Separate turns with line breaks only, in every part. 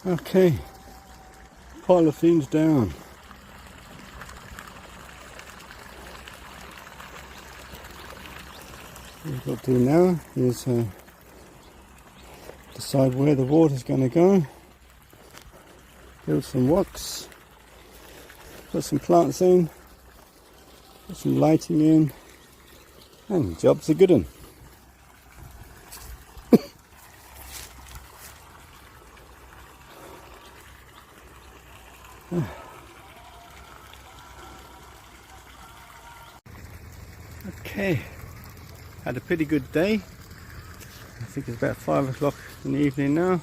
Okay, pile of things down. What we've got to do now is decide where the water's going to go, build some rocks, put some plants in, put some lighting in, and job's a good one. Okay, had a pretty good day. I think it's about 5 o'clock in the evening now.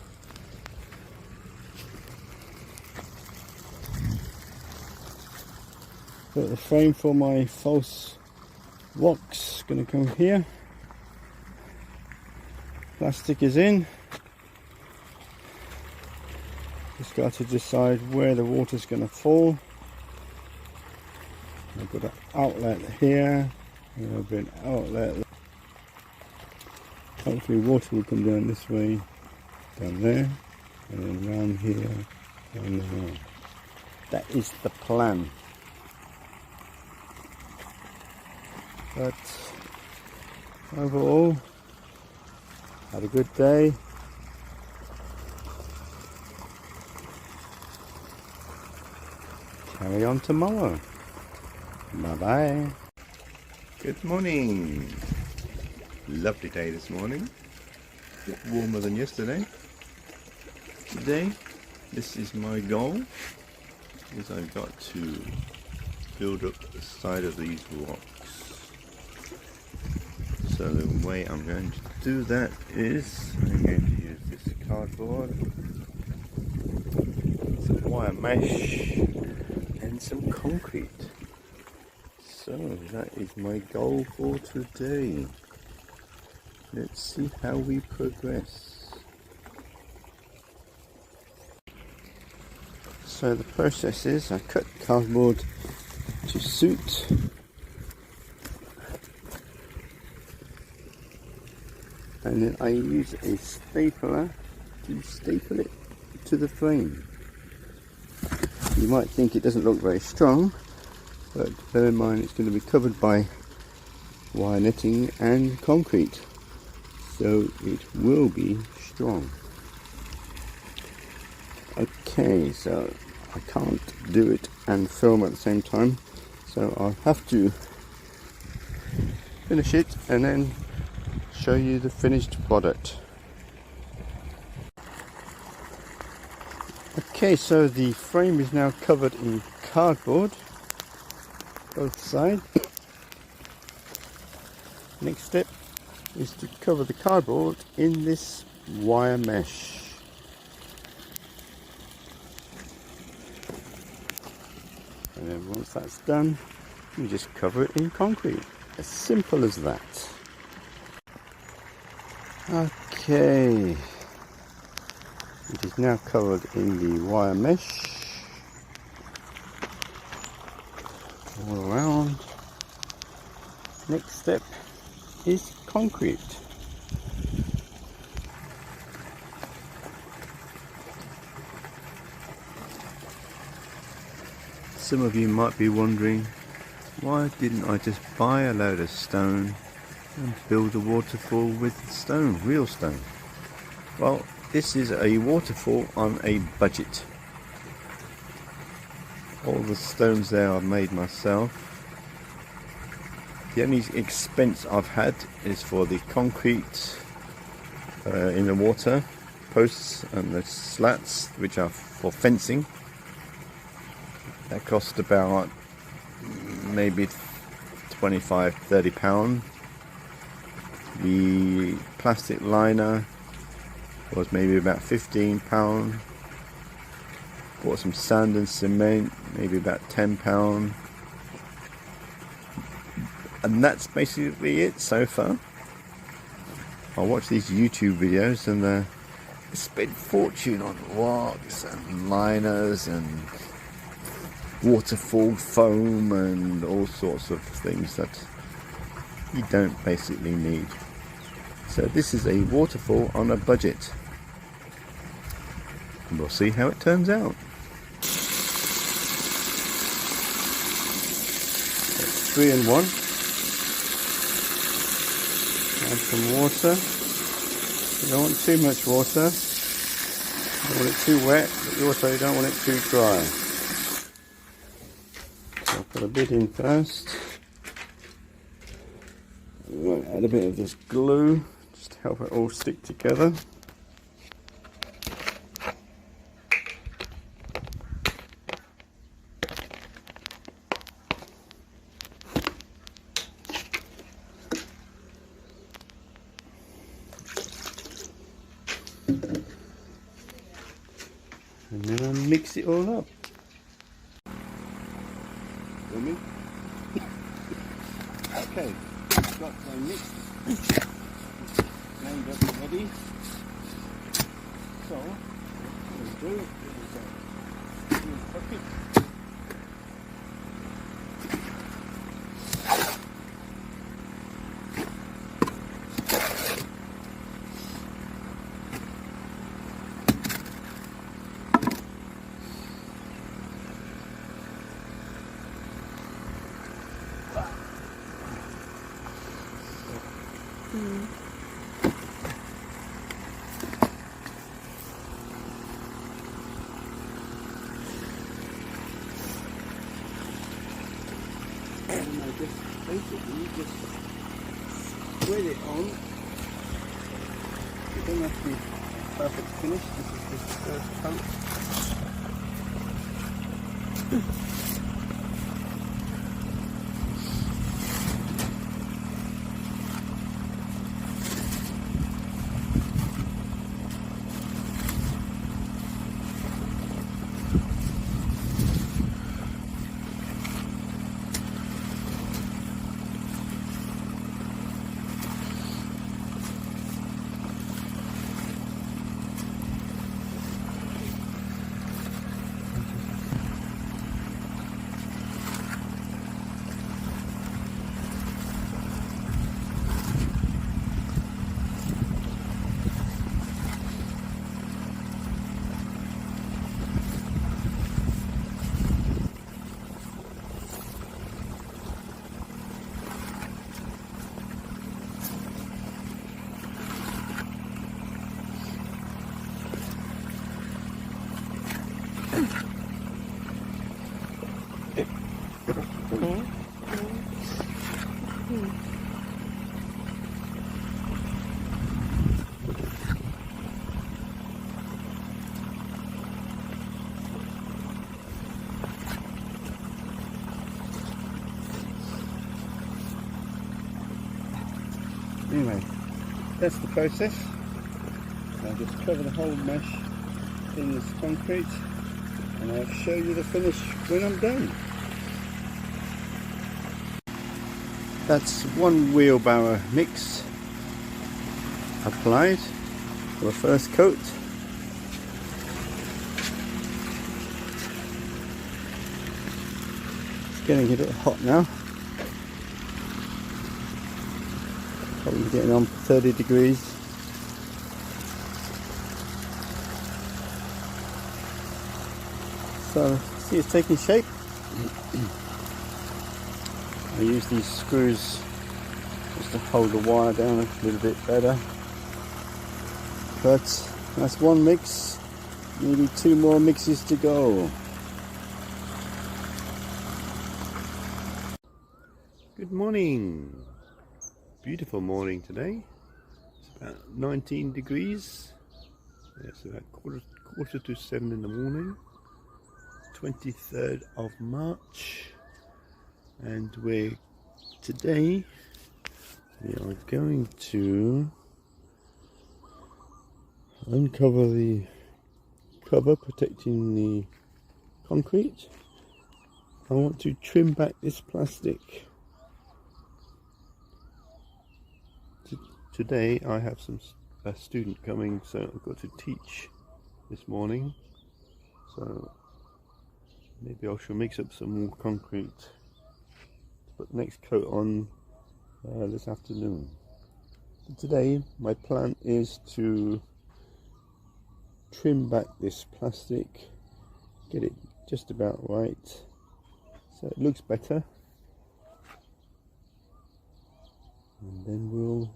Got the frame for my false rocks going to come here. Plastic is in. Just got to decide where the water's going to fall. I've got an outlet here. There'll be an outlet. Hopefully water will come down this way, down there, and then around here, and there. That is the plan. But overall, had a good day. Carry on tomorrow. Bye bye.
Good morning. Lovely day this morning. A bit warmer than yesterday. Today, this is my goal. Is I've got to build up the side of these rocks. So the way I'm going to do that is I'm going to use this cardboard, some wire mesh, and some concrete. So that is my goal for today. Let's see how we progress.
So the process is I cut cardboard to suit. And then I use a stapler to staple it to the frame. You might think it doesn't look very strong, but bear in mind it's going to be covered by wire netting and concrete, so it will be strong. Okay, so I can't do it and film at the same time, so I'll have to finish it and then show you the finished product. Okay, so the frame is now covered in cardboard, both sides. Next step is to cover the cardboard in this wire mesh. And then once that's done, you just cover it in concrete. As simple as that. Okay, it is now covered in the wire mesh all around. Next step is concrete.
Some of you might be wondering, why didn't I just buy a load of stone and build a waterfall with stone, real stone? Well, this is a waterfall on a budget. All the stones there I've made myself. The only expense I've had is for the concrete in the water, posts and the slats, which are for fencing. That cost about maybe £25–30. The plastic liner was maybe about £15. Bought some sand and cement, maybe about £10. And that's basically it so far. I watch these YouTube videos and they spend fortune on rocks and liners and waterfall foam and all sorts of things that you don't basically need. So this is a waterfall on a budget. and we'll see how it turns out.
That's 3 in 1. Add some water. You don't want too much water. You don't want it too wet, but you also don't want it too dry. So I'll put a bit in first. We're going to add a bit of this glue just to help it all stick together. And then I'll mix it all up. Ready? Okay, got my mix lined up ready. So, what we'll do is cook it. And I just basically just spread it on. You don't have to be perfect finish. This is just the first coat. Anyway, that's the process. I'll just cover the whole mesh in this concrete and I'll show you the finish when I'm done. That's 1 wheelbarrow mix applied for the first coat. It's getting a bit hot now. Probably getting on 30 degrees. So, see it's taking shape. I use these screws just to hold the wire down a little bit better. But that's 1 mix, maybe 2 more mixes to go.
Good morning. Beautiful morning today. It's about 19 degrees. It's about quarter to 7 in the morning. 23rd of March. And today we are going to uncover the cover protecting the concrete. I want to trim back this plastic. Today I have a student coming, so I've got to teach this morning. So maybe I shall mix up some more concrete to put the next coat on this afternoon. Today my plan is to
trim back this plastic, get it just about right so it looks better, and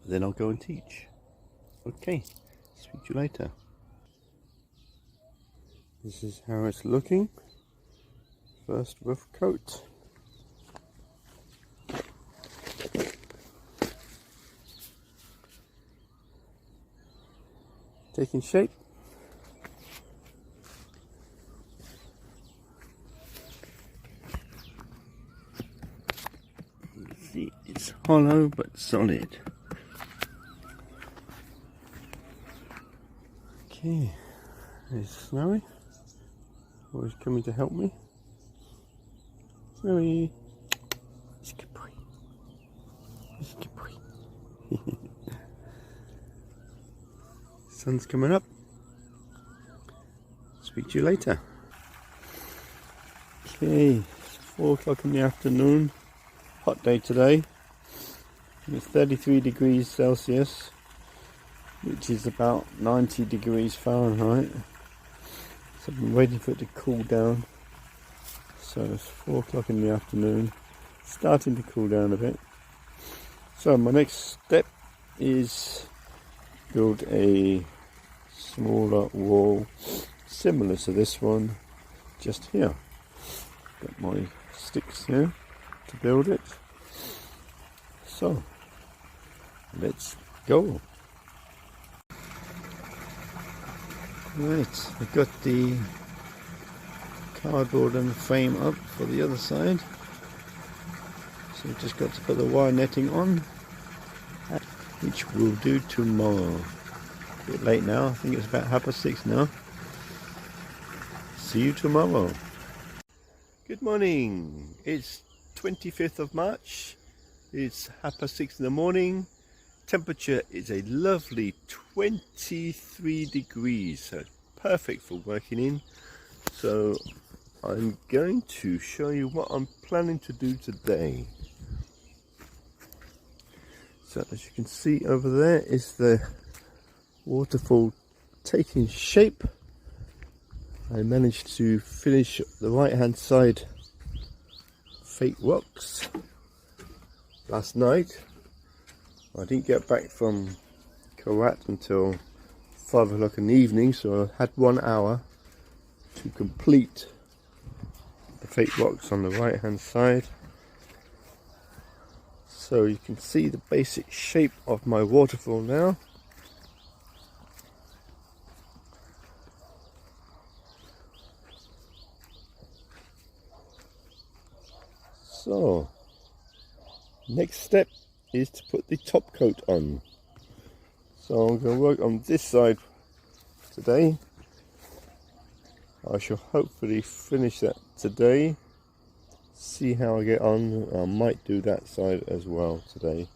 then I'll go and teach. Okay, speak to you later. This is how it's looking. First rough coat. Taking shape. See, it's hollow but solid. Okay, there's Snowy. Always coming to help me. Snowy. He's a good boy. He's a good boy. Sun's coming up. Speak to you later. Okay, it's 4 o'clock in the afternoon. Hot day today. It's 33 degrees Celsius, which is about 90 degrees Fahrenheit. So I've been waiting for it to cool down. So it's 4 o'clock in the afternoon. Starting to cool down a bit. So my next step is build a smaller wall similar to this one just here. Got my sticks here to build it. So let's go. Right, I've got the cardboard and the frame up for the other side. So we've just got to put the wire netting on, which we'll do tomorrow. A bit late now, I think it's about 6:30 now. See you tomorrow. Good morning, it's 25th of March. It's 6:30 in the morning. Temperature is a lovely 23 degrees, so it's perfect for working in. So I'm going to show you what I'm planning to do today. So as you can see over there is the waterfall taking shape. I managed to finish the right hand side fake rocks last night. I didn't get back from Korat until 5 o'clock in the evening, so I had 1 hour to complete the fake rocks on the right hand side. So you can see the basic shape of my waterfall now. So next step is to put the top coat on. So I'm going to work on this side today. I shall hopefully finish that today. See how I get on. I might do that side as well today,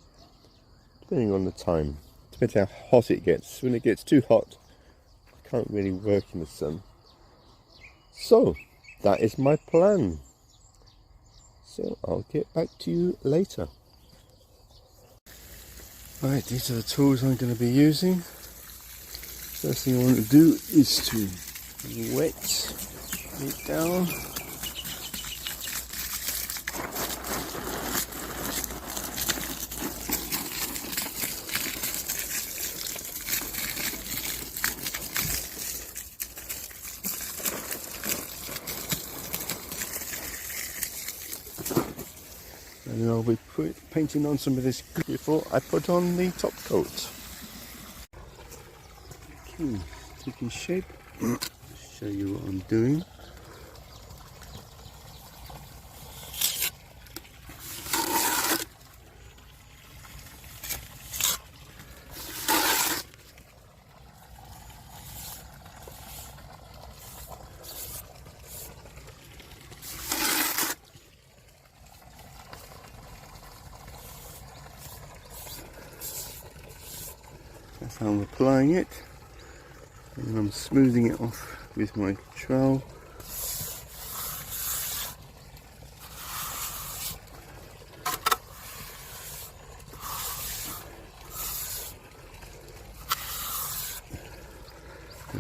depending on the time. Depends how hot it gets. When it gets too hot, I can't really work in the sun. So that is my plan. So I'll get back to you later. Right, these are the tools I'm going to be using. First thing I want to do is to wet it down. And then I'll be painting on some of this before I put on the top coat. Okay, taking shape. Show you what I'm doing. That's how I'm applying it, and I'm smoothing it off with my trowel.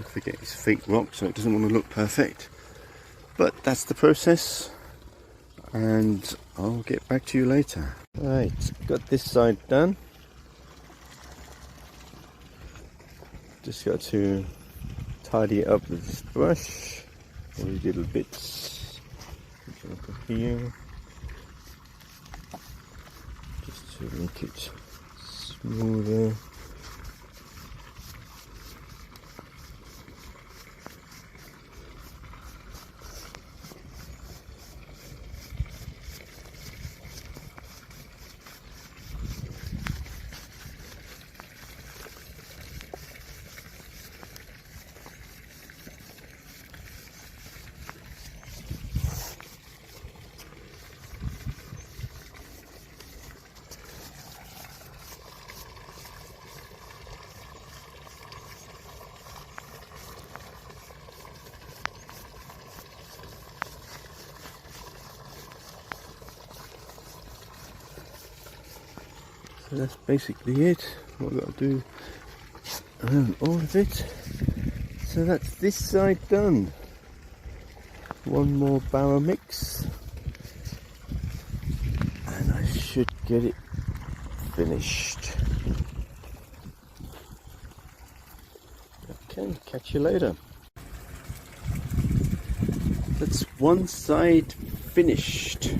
Don't forget it's fake rock, so it doesn't want to look perfect. But that's the process, and I'll get back to you later. Right, got this side done. Just got to tidy it up with this brush. All these little bits. Over here. Just to make it smoother. So that's basically it. What I've got to do around all of it. So that's this side done. One more barrel mix, and I should get it finished. Okay, catch you later. That's one side finished.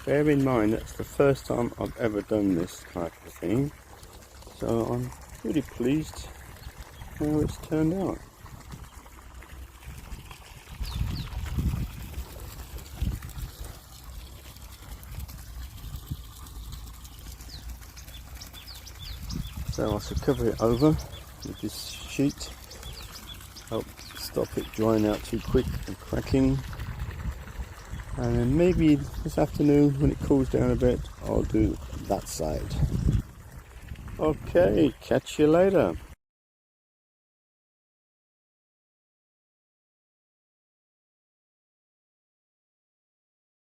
Bear in mind that's the first time I've ever done this type of thing, so I'm really pleased how it's turned out. So I should cover it over with this sheet, help stop it drying out too quick and cracking. And then maybe this afternoon when it cools down a bit, I'll do that side. Okay, catch you later.